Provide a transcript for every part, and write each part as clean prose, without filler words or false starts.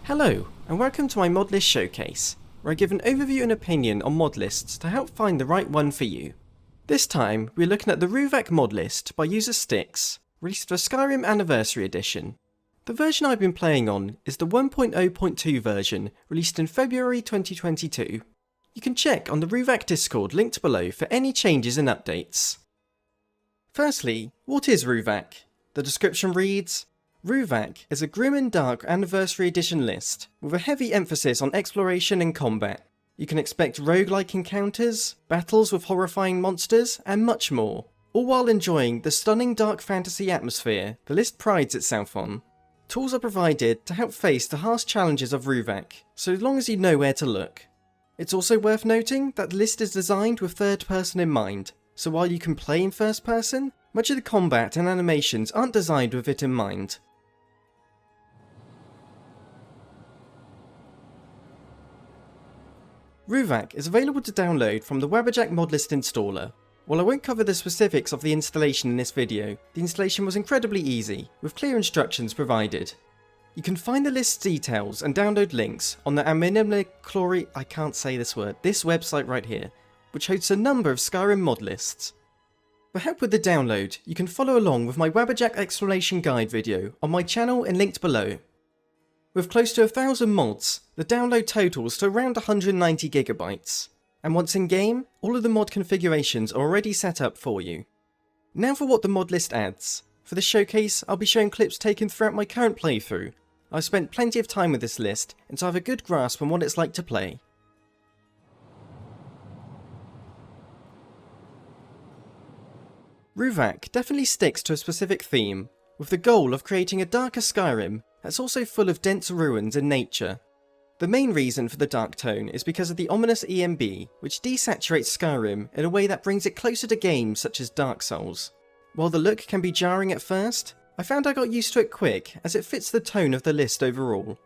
Hello, and welcome to my Modlist showcase, where I give an overview and opinion on mod lists to help find the right one for you. This time, we're looking at the Ruvaak mod list by user Styx, released for Skyrim Anniversary Edition. The version I've been playing on is the 1.0.2 version, released in February 2022. You can check on the Ruvaak Discord linked below for any changes and updates. Firstly, what is Ruvaak? The description reads, Ruvaak is a grim and dark Anniversary Edition list, with a heavy emphasis on exploration and combat. You can expect roguelike encounters, battles with horrifying monsters, and much more, all while enjoying the stunning dark fantasy atmosphere the list prides itself on. Tools are provided to help face the harsh challenges of Ruvaak, so long as you know where to look. It's also worth noting that the list is designed with third person in mind, so while you can play in first person, much of the combat and animations aren't designed with it in mind. Ruvaak is available to download from the Webberjack Modlist installer. While I won't cover the specifics of the installation in this video, the installation was incredibly easy, with clear instructions provided. You can find the list's details and download links on the this website right here, which hosts a number of Skyrim mod lists. For help with the download, you can follow along with my Webberjack explanation guide video on my channel and linked below. With close to 1,000 mods, the download totals to around 190 GB, and once in game, all of the mod configurations are already set up for you. Now for what the mod list adds. For this showcase, I'll be showing clips taken throughout my current playthrough. I've spent plenty of time with this list, and so I have a good grasp on what it's like to play. Ruvaak definitely sticks to a specific theme, with the goal of creating a darker Skyrim that's also full of dense ruins and nature. The main reason for the dark tone is because of the ominous EMB, which desaturates Skyrim in a way that brings it closer to games such as Dark Souls. While the look can be jarring at first, I found I got used to it quick as it fits the tone of the list overall.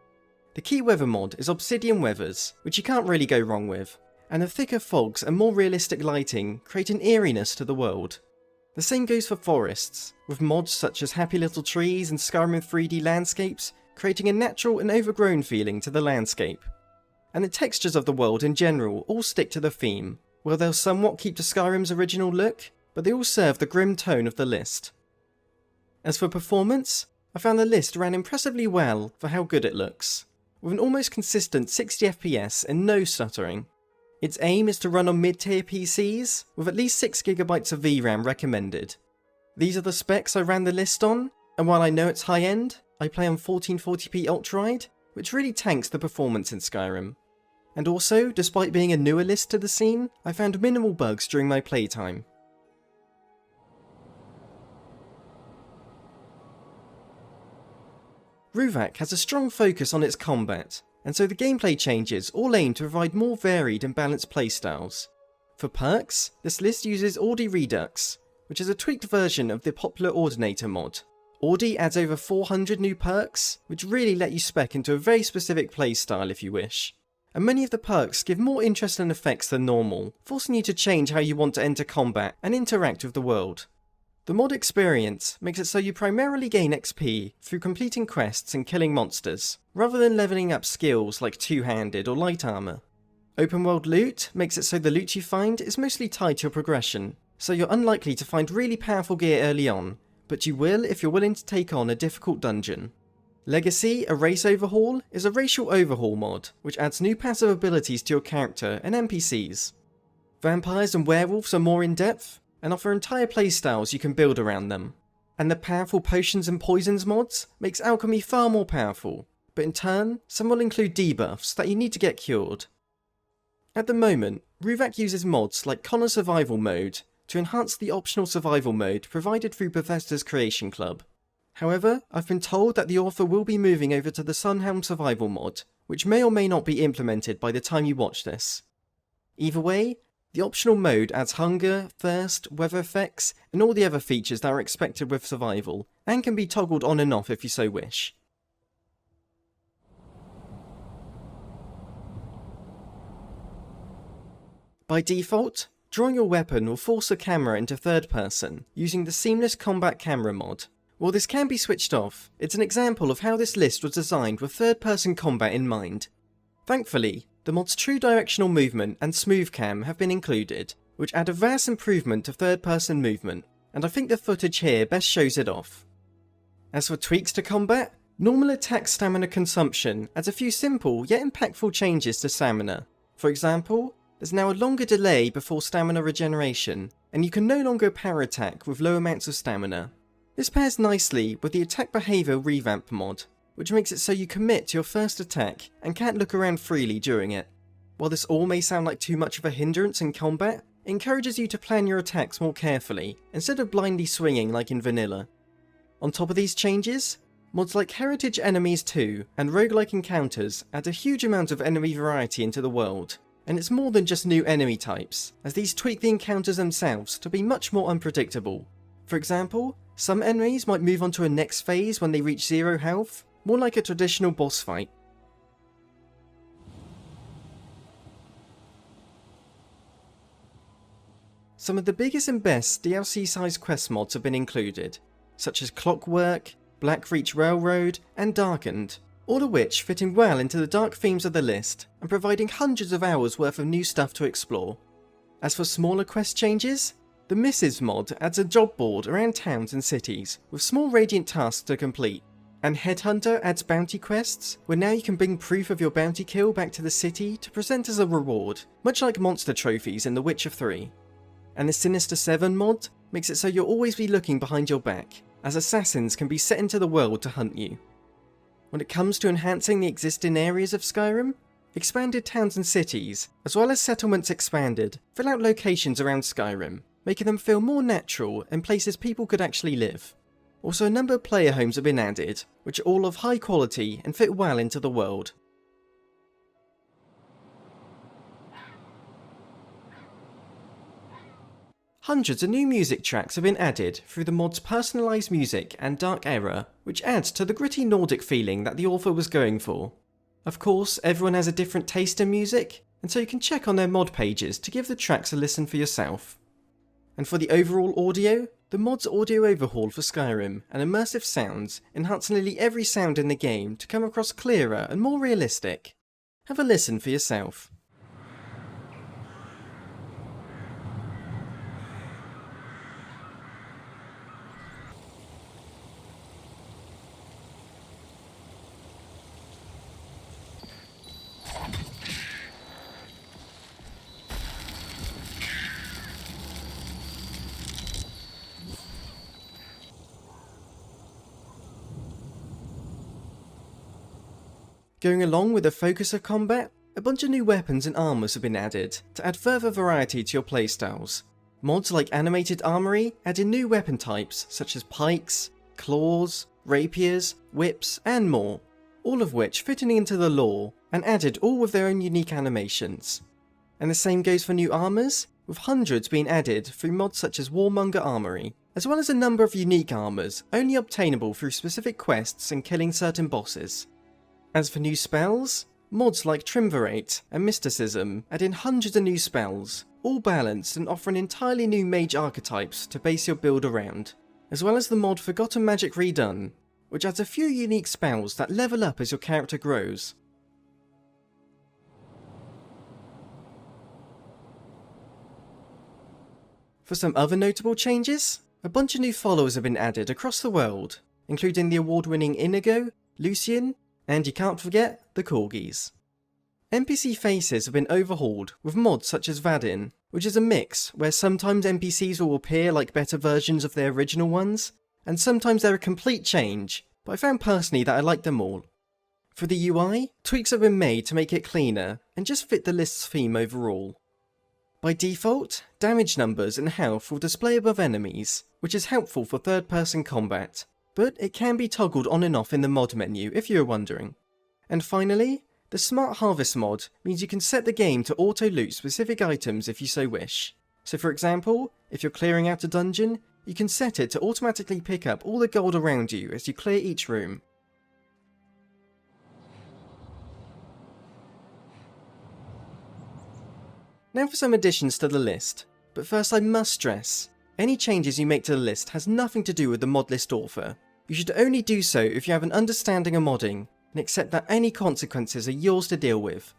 The key weather mod is Obsidian Weathers, which you can't really go wrong with, and the thicker fogs and more realistic lighting create an eeriness to the world. The same goes for forests, with mods such as Happy Little Trees and Skyrim 3D landscapes creating a natural and overgrown feeling to the landscape. And the textures of the world in general all stick to the theme, where they'll somewhat keep to Skyrim's original look, but they all serve the grim tone of the list. As for performance, I found the list ran impressively well for how good it looks, with an almost consistent 60 FPS and no stuttering. Its aim is to run on mid-tier PCs, with at least 6GB of VRAM recommended. These are the specs I ran the list on, and while I know it's high-end, I play on 1440p ultra-wide, which really tanks the performance in Skyrim. And also, despite being a newer list to the scene, I found minimal bugs during my playtime. Ruvaak has a strong focus on its combat, and so the gameplay changes all aim to provide more varied and balanced playstyles. For perks, this list uses Audi Redux, which is a tweaked version of the popular Ordinator mod. Audi adds over 400 new perks, which really let you spec into a very specific playstyle if you wish. And many of the perks give more interesting effects than normal, forcing you to change how you want to enter combat and interact with the world. The mod experience makes it so you primarily gain XP through completing quests and killing monsters, rather than leveling up skills like two-handed or light armor. Open world loot makes it so the loot you find is mostly tied to your progression, so you're unlikely to find really powerful gear early on, but you will if you're willing to take on a difficult dungeon. Legacy, a race overhaul, is a racial overhaul mod, which adds new passive abilities to your character and NPCs. Vampires and werewolves are more in-depth, and offer entire playstyles you can build around them. And the powerful potions and poisons mods makes alchemy far more powerful, but in turn, some will include debuffs that you need to get cured. At the moment, Ruvaak uses mods like Connor Survival Mode to enhance the optional survival mode provided through Bethesda's Creation Club. However, I've been told that the author will be moving over to the Sunhelm Survival mod, which may or may not be implemented by the time you watch this. Either way, the optional mode adds hunger, thirst, weather effects, and all the other features that are expected with survival, and can be toggled on and off if you so wish. By default, drawing your weapon will force the camera into third person using the Seamless Combat Camera mod, While this can be switched off, it's an example of how this list was designed with third-person combat in mind. Thankfully, the mod's true directional movement and smooth cam have been included, which add a vast improvement to third-person movement, and I think the footage here best shows it off. As for tweaks to combat, normal attack stamina consumption adds a few simple yet impactful changes to stamina. For example, there's now a longer delay before stamina regeneration, and you can no longer power attack with low amounts of stamina. This pairs nicely with the attack behaviour revamp mod, which makes it so you commit to your first attack and can't look around freely during it. While this all may sound like too much of a hindrance in combat, it encourages you to plan your attacks more carefully instead of blindly swinging like in vanilla. On top of these changes, mods like Heritage Enemies 2 and Roguelike Encounters add a huge amount of enemy variety into the world, and it's more than just new enemy types, as these tweak the encounters themselves to be much more unpredictable. For example, some enemies might move on to a next phase when they reach 0 health, more like a traditional boss fight. Some of the biggest and best DLC-sized quest mods have been included, such as Clockwork, Blackreach Railroad, and Darkened, all of which fitting well into the dark themes of the list and providing hundreds of hours worth of new stuff to explore. As for smaller quest changes, the Missives mod adds a job board around towns and cities with small radiant tasks to complete, and Headhunter adds bounty quests where now you can bring proof of your bounty kill back to the city to present as a reward, much like monster trophies in The Witcher 3. And the Sinister 7 mod makes it so you'll always be looking behind your back, as assassins can be set into the world to hunt you. When it comes to enhancing the existing areas of Skyrim, expanded towns and cities, as well as settlements expanded, fill out locations around Skyrim, making them feel more natural and places people could actually live. Also, a number of player homes have been added, which are all of high quality and fit well into the world. Hundreds of new music tracks have been added through the mod's personalised music and Dark Era, which adds to the gritty Nordic feeling that the author was going for. Of course, everyone has a different taste in music, and so you can check on their mod pages to give the tracks a listen for yourself. And for the overall audio, the mod's audio overhaul for Skyrim and immersive sounds enhance nearly every sound in the game to come across clearer and more realistic. Have a listen for yourself. Going along with the focus of combat, a bunch of new weapons and armors have been added to add further variety to your playstyles. Mods like Animated Armory add in new weapon types such as pikes, claws, rapiers, whips, and more, all of which fitting into the lore and added all with their own unique animations. And the same goes for new armors, with hundreds being added through mods such as Warmonger Armory, as well as a number of unique armors only obtainable through specific quests and killing certain bosses. As for new spells, mods like Triumvirate and Mysticism add in hundreds of new spells, all balanced and offering entirely new mage archetypes to base your build around, as well as the mod Forgotten Magic Redone, which adds a few unique spells that level up as your character grows. For some other notable changes, a bunch of new followers have been added across the world, including the award-winning Inigo, Lucian, and you can't forget the Corgis. NPC faces have been overhauled with mods such as Vadin, which is a mix where sometimes NPCs will appear like better versions of their original ones, and sometimes they're a complete change, but I found personally that I like them all. For the UI, tweaks have been made to make it cleaner and just fit the list's theme overall. By default, damage numbers and health will display above enemies, which is helpful for third-person combat, but it can be toggled on and off in the mod menu if you're wondering. And finally, the Smart Harvest mod means you can set the game to auto-loot specific items if you so wish. So for example, if you're clearing out a dungeon, you can set it to automatically pick up all the gold around you as you clear each room. Now for some additions to the list, but first I must stress, any changes you make to the list has nothing to do with the Modlist author. You should only do so if you have an understanding of modding, and accept that any consequences are yours to deal with.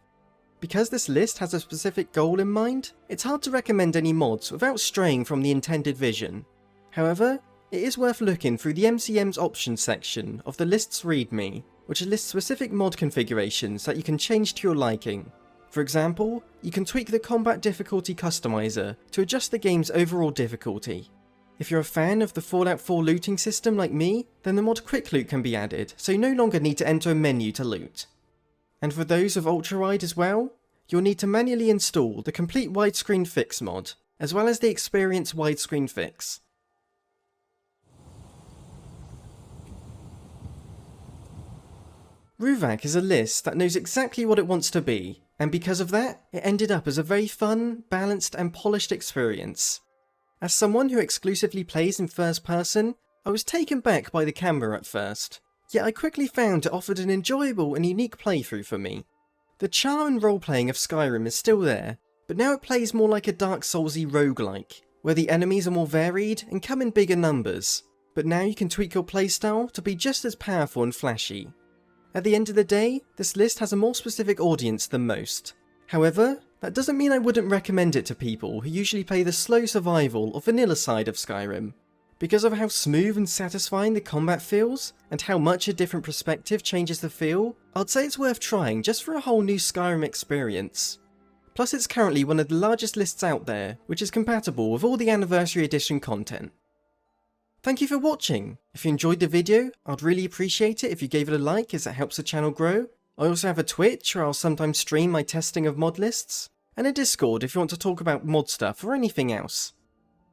Because this list has a specific goal in mind, it's hard to recommend any mods without straying from the intended vision. However, it is worth looking through the MCM's options section of the list's readme, which lists specific mod configurations that you can change to your liking. For example, you can tweak the combat difficulty customizer to adjust the game's overall difficulty. If you're a fan of the Fallout 4 looting system like me, then the mod Quick Loot can be added, so you no longer need to enter a menu to loot. And for those of ultra-wide as well, you'll need to manually install the Complete Widescreen Fix mod, as well as the Experience Widescreen Fix. Ruvaak is a list that knows exactly what it wants to be, and because of that, it ended up as a very fun, balanced and polished experience. As someone who exclusively plays in first person, I was taken back by the camera at first, yet I quickly found it offered an enjoyable and unique playthrough for me. The charm and role-playing of Skyrim is still there, but now it plays more like a Dark Soulsy roguelike, where the enemies are more varied and come in bigger numbers, but now you can tweak your playstyle to be just as powerful and flashy. At the end of the day, this list has a more specific audience than most. However, that doesn't mean I wouldn't recommend it to people who usually play the slow survival or vanilla side of Skyrim. Because of how smooth and satisfying the combat feels, and how much a different perspective changes the feel, I'd say it's worth trying just for a whole new Skyrim experience. Plus it's currently one of the largest lists out there, which is compatible with all the Anniversary Edition content. Thank you for watching. If you enjoyed the video, I'd really appreciate it if you gave it a like, as it helps the channel grow. I also have a Twitch where I'll sometimes stream my testing of mod lists, and a Discord if you want to talk about mod stuff or anything else.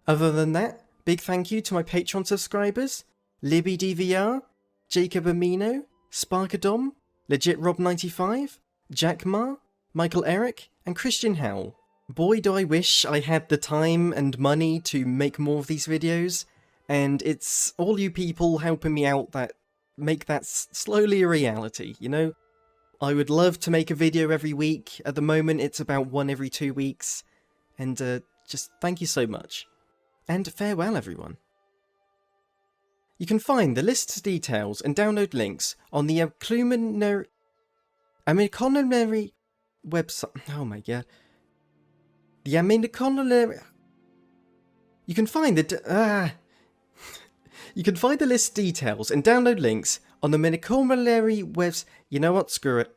Other than that, big thank you to my Patreon subscribers, LibbyDVR, Jacob Amino, Sparkadom, LegitRob95, Jack Ma, Michael Eric, and Christian Howell. Boy do I wish I had the time and money to make more of these videos, and it's all you people helping me out that make that slowly a reality, you know? I would love to make a video every week. At the moment it's about one every 2 weeks, and just thank you so much. And farewell everyone. You can find the list's details and download links on the Amicomary website. Oh my god. The Amicomary. You can find the You can find the list details and download links on the Miscellaneous webs. You know what? Screw it.